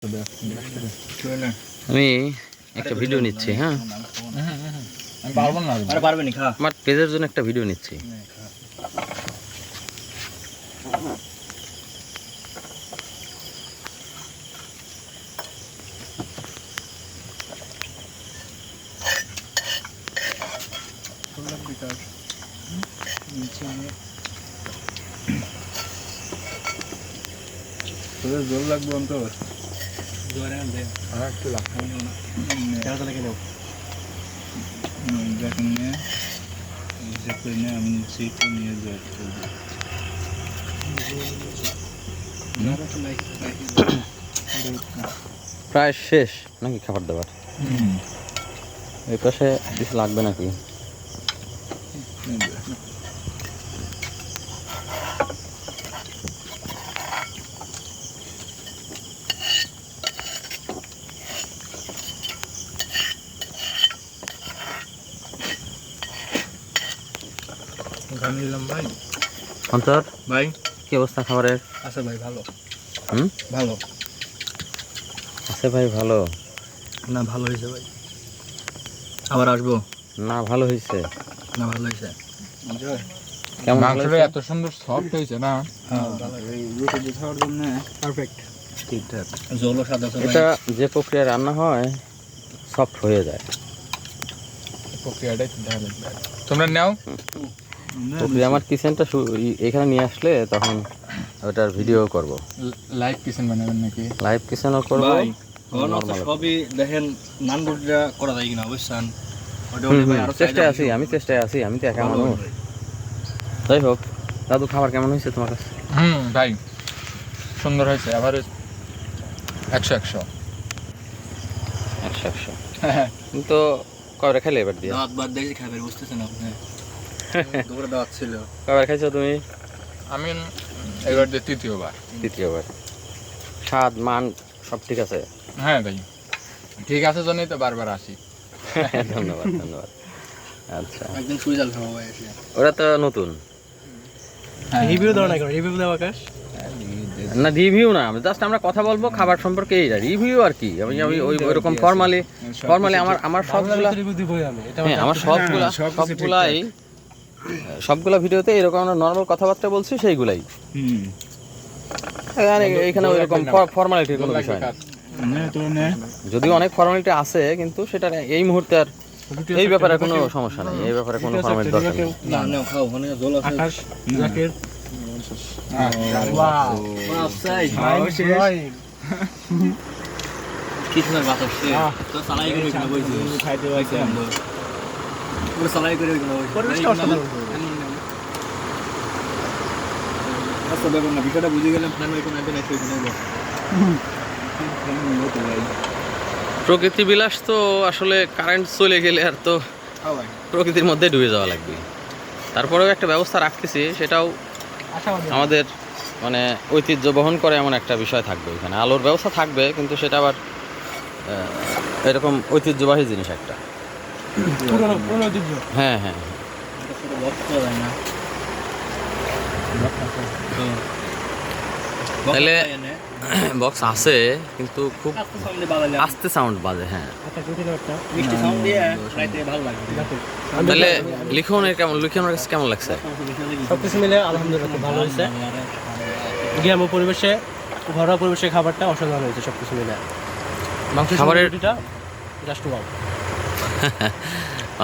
আমি একটা ভিডিও নিচ্ছি। হ্যাঁ, আমার পেজের জন্য একটা ভিডিও নিচ্ছি। জল লাগবে অন্তর প্রায় শেষ নাকি খাবার দাবার? এই পাশে কিছু লাগবে নাকি? ভাই অন্তর ভাই কি অবস্থা খাবারের? আছে ভাই ভালো। ভালো আছে ভাই। ভালো না ভালো হয়েছে ভাই, আবার আসবো। না ভালো হয়েছে না ভালো হয়েছে। কেমন মাংসটা এত সুন্দর সফট হয়েছে না? হ্যাঁ এই রুটি খাওয়ার জন্য পারফেক্ট, ঠিকঠাক। জলও সাদা আছে এটা যে প্রক্রিয়া রান্না হয় সফট হয়ে যায়। প্রক্রিয়াটাই ভালো। তোমরা নাও প্রক্রিয়া আমার কিচেনটা এখানে নিয়ে আসলে তখন ওটার ভিডিও করব। লাইভ কিচেন বানাবেন নাকি? লাইভ কিচেনও করব। ভাই সবই দেখেন নান রুটিটা করা যায় কিনা বুঝছেন? চেষ্টায় আছি, আমি চেষ্টায় আছি। আমি তো একা মানুষ। যাই হোক, দাদু খাবার কেমন হয়েছে তোমার কাছে? ভাই সুন্দর হয়েছে। আবার 100 কিন্তু কয়বার খাইলে এবার দিয়ে? দাঁত বাদ দেখি খাবে, বুঝতেছেন আপনি? দুপুরে দাঁত ছিল। কয়বার খাইছো তুমি? আমি এবার যে তৃতীয়বার। তৃতীয়বার। স্বাদ মান সব ঠিক আছে? হ্যাঁ ভাই ঠিক আছে, জন্যই তো বারবার আসি। ধন্যবাদ ধন্যবাদ। আচ্ছা, একদিন সুইজাল খাবো ভাই এসে। ওরা তো নতুন। রিভিউ দাও না, রিভিউ দাও আকাশ। না রিভিউ না, জাস্ট আমরা কথা বলবো খাবার সম্পর্কে। এই রিভিউ আর কি। আমি ওইরকম ফর্মালি আমার সবগুলা রিভিউ দিবই আমি। এটা হ্যাঁ, আমার সবগুলা ভিডিওতে এরকম আমরা নর্মাল কথাবার্তা বলছি, সেইগুলাই। এখানে ওইরকম ফর্মালিটির কোনো বিষয় না। যদিও অনেক ফর্মালিটি আছে, কিন্তু সেটা এই মুহূর্তে আর এই ব্যাপারে কোনো সমস্যা নেই। এই ব্যাপারে কোনো ফর্মালিটি দরকার নেই। না না খাও, ওখানে জল আছে। আকাশ জাকির কিসের বাতাস তো সালাই করে কিনা বইছে খাইতে হইছে আমরা পুরো সালাই করে কিনা বইছে পরিবেশটা অসাধারণ। আচ্ছা ব্যাপার না, বিষয়টা বুঝে গেলাম। প্ল্যান ওই কোন একদিন এসে কিনা প্রকৃতি বিলাস তো আসলে কারেন্ট চলে গেলে আর তো প্রকৃতির মধ্যে ডুবে যাওয়া লাগবে। তারপরেও একটা ব্যবস্থা রাখতেছি, সেটাও আমাদের মানে ঐতিহ্য বহন করে এমন একটা বিষয় থাকবে। এখানে আলোর ব্যবস্থা থাকবে, কিন্তু সেটা আবার এরকম ঐতিহ্যবাহী জিনিস একটা। হ্যাঁ হ্যাঁ, তাহলে বক্স আছে কিন্তু খুব আস্তে সাউন্ড বাজে। হ্যাঁ, তাহলে লিখনের কাছে কেমন লাগছে? সবকিছু মিলে আলহামদুলিল্লাহ ভালো হয়েছে। গ্রাম্য পরিবেশে, ঘরোয়া পরিবেশে খাবারটা অসাধারণ হয়েছে সবকিছু মিলে। মাংস খাবারের রুটিটা জাস্ট ওয়াও।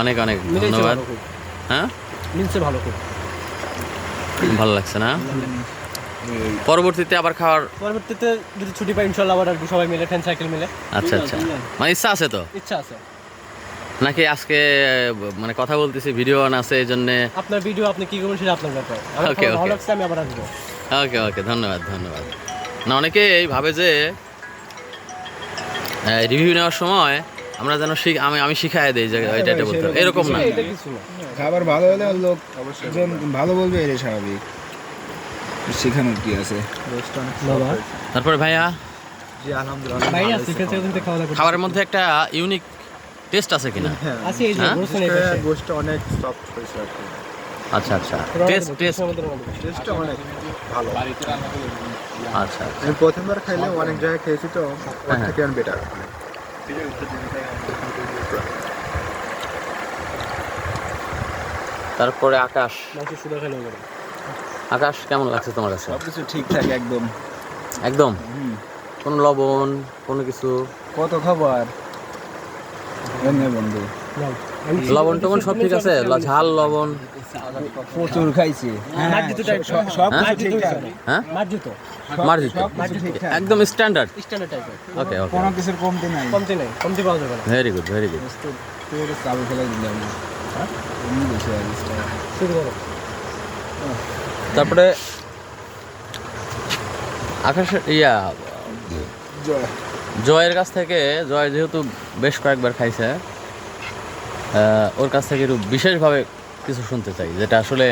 অনেক অনেক ধন্যবাদ। হ্যাঁ মিলছে ভালো, খুব ভালো লাগছে না? পরবর্তীতে আবার খাওয়ার পরবর্তীতে যদি ছুটি পাই ইনশাল্লাহ আবার আসবো সবাই মিলে, ফ্রেন্ড সাইকেল মিলে। আচ্ছা আচ্ছা, মানে ইচ্ছা আছে তো? ইচ্ছা আছে নাকি আজকে মানে কথা বলতেছি, ভিডিও অন আছে এই জন্য? আপনার ভিডিও আপনি কি করবেন সেটা আপনার ব্যাপার। ওকে ভালো লাগছে, আমি আবার আসবো। ওকে ওকে, ধন্যবাদ ধন্যবাদ। না, অনেকে এই ভাবে যে রিভিউ নেওয়ার সময় আমরা যেন আমি শিখাই দিই যে এটা এটা বলতে, এরকম না। এটা কিছু না, খাবার ভালো হলে লোক ভালো বলবে, এটাই স্বাভাবিক। শেখানোর কি আছে? বাবা তারপরে ভাইয়া, জি আলহামদুলিল্লাহ ভাই আছে খেতে খেতে খাওয়া দাওয়া খাবারের মধ্যে একটা ইউনিক টেস্ট আছে কিনা? আছে, এই যে হ্যাঁ? বলছেন এই পাশে। গোশতটা অনেক সফট হয়েছে আর কি। আচ্ছা আচ্ছা, টেস্টটা টেস্টটা অনেক ভালো। আচ্ছা আচ্ছা। আমি প্রথমবার খাইলে অনেক জায়গায় খেয়েছি তো ওর থেকে অনেক বেটার। তারপরে আকাশ, মাংসের সুদা খেলেও করে। আকাশ কেমন লাগছে তোমার কাছে? সবকিছু ঠিকঠাক একদম। একদম কোনো লবণ কোনো কিছু? কত খাবার এমনি বন্ধু, লবণ টবণ সব ঠিক আছে? ঝাল লবণ প্রচুর খাইছি। মার্জিত টাইপ সব হ্যাঁ? কিছু ঠিকঠাক। হ্যাঁ মার্জিত মার্জিত, সবকিছু ঠিকঠাক। একদম স্ট্যান্ডার্ড। স্ট্যান্ডার্ড টাইপের। ওকে ওকে, কোনো কিছুর কমতি নাই। কমতি নেই, কমতি পাওয়া যাবে না। Very good very good. তোর চাবি ফেলে দিলাম। এমনি বেশি আর শুরু করো। তারপরে আকাশের জয়ের কাছ থেকে, জয় যেহেতু বেশ কয়েকবার খাইছে, ওর কাছ থেকে একটু বিশেষভাবে কিছু শুনতে চাই, যেটা আসলে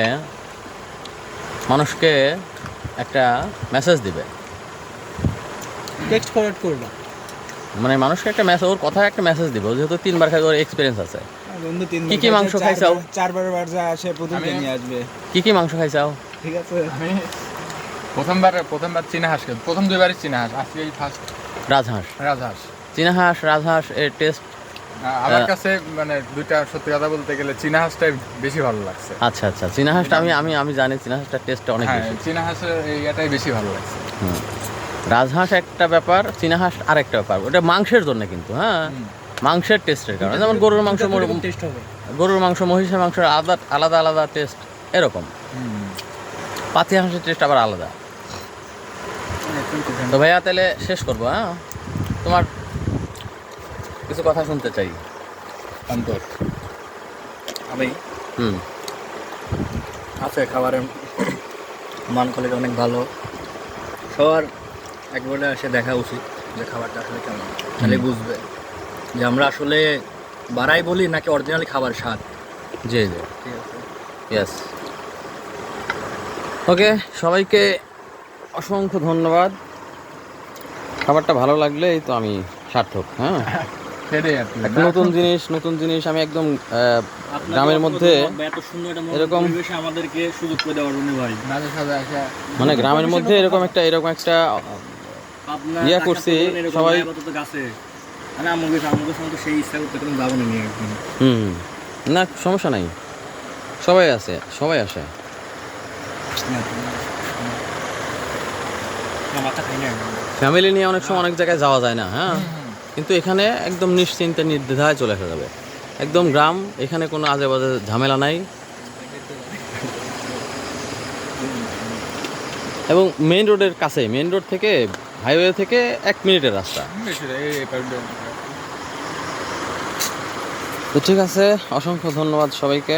মানুষকে একটা মেসেজ দিবে। টেক্সট ফরওয়ার্ড করো না। মানে মানুষকে একটা মেসেজ, ওর কথা একটা মেসেজ দিব, যেহেতু 3বার খাই, ওর এক্সপিরিয়েন্স আছে। বন্ধু কি কি মাংস খাইছাও? চারবার যা আসে প্রথমে নিয়ে আসবে। কি মাংস খাইছাও? ঠিক আছে। আমি প্রথমবার চীনা হাঁস খেয়েছি, প্রথম 2বারই চীনা হাঁস, আজকে এই ফার্স্ট রাজহাঁস। রাজহাঁস। চীনা হাঁস, রাজহাঁস এর টেস্ট আমার কাছে মানে দুইটা সত্যি কথা বলতে গেলে চীনা হাঁসটাই বেশি ভালো লাগছে। আচ্ছা আচ্ছা, চীনা হাঁসটা আমি জানি, চীনা হাঁসটার টেস্টটা অনেক হ্যাঁ, বেশি। চীনা হাঁসের এইটাই বেশি ভালো লাগছে। হুম। রাজহাঁস একটা ব্যাপার, চীনা হাঁস আরেকটা ব্যাপার, ওটা মাংসের জন্য কিন্তু, হ্যাঁ মাংসের টেস্টের কারণে। যেমন গরুর মাংস, টেস্ট হবে। গরুর মাংস, মহিষের মাংসের আলাদা আলাদা টেস্ট, এরকম পাতি হাঁসের টেস্ট আবার আলাদা। তো ভাইয়া তাহলে শেষ করবো, হ্যাঁ তোমার কিছু কথা শুনতে চাই অন্তর। আমি হুম। আছে খাবারের মান কোয়ালিটি অনেক ভালো। সবার একবারে এসে দেখা উচিত যে খাবারটা আসলে কেমন, তাহলে বুঝবে যে আমরা আসলে বাড়াই বলি নাকি অরিজিনালি খাবার স্বাদ। জি জি, ঠিক আছে। ইয়েস। ওকে, সবাইকে অসংখ্য ধন্যবাদ। খাবারটা ভালো লাগলেই তো আমি সার্থক। হ্যাঁ, সেটাই আর কি। একটা নতুন জিনিস আমি একদম গ্রামের মধ্যে এত সুন্দর একটা এরকম পরিবেশে আমাদেরকে সুযোগ করে দেওয়ার জন্য ভাই, মাঝে সাঝে আসা মানে গ্রামের মধ্যে এরকম একটা ইয়া করছি সবাই। গাছে মানে আমাদের তো সেই ইচ্ছা করতে কোনো যাবো না নিয়ে একদিন। হুম, না সমস্যা নাই, সবাই আসে। মাথা খাই না ফ্যামিলি নিয়ে অনেক সময় অনেক জায়গায় যাওয়া যায় না, হ্যাঁ, কিন্তু এখানে একদম নিশ্চিন্তে নির্দ্বিধায় চলে আসা যাবে। একদম গ্রাম, এখানে কোনো আজে বাজে ঝামেলা নাই, এবং মেইন রোডের কাছে, মেইন রোড থেকে হাইওয়ে থেকে 1 মিনিটের রাস্তা। তো ঠিক আছে, অসংখ্য ধন্যবাদ সবাইকে।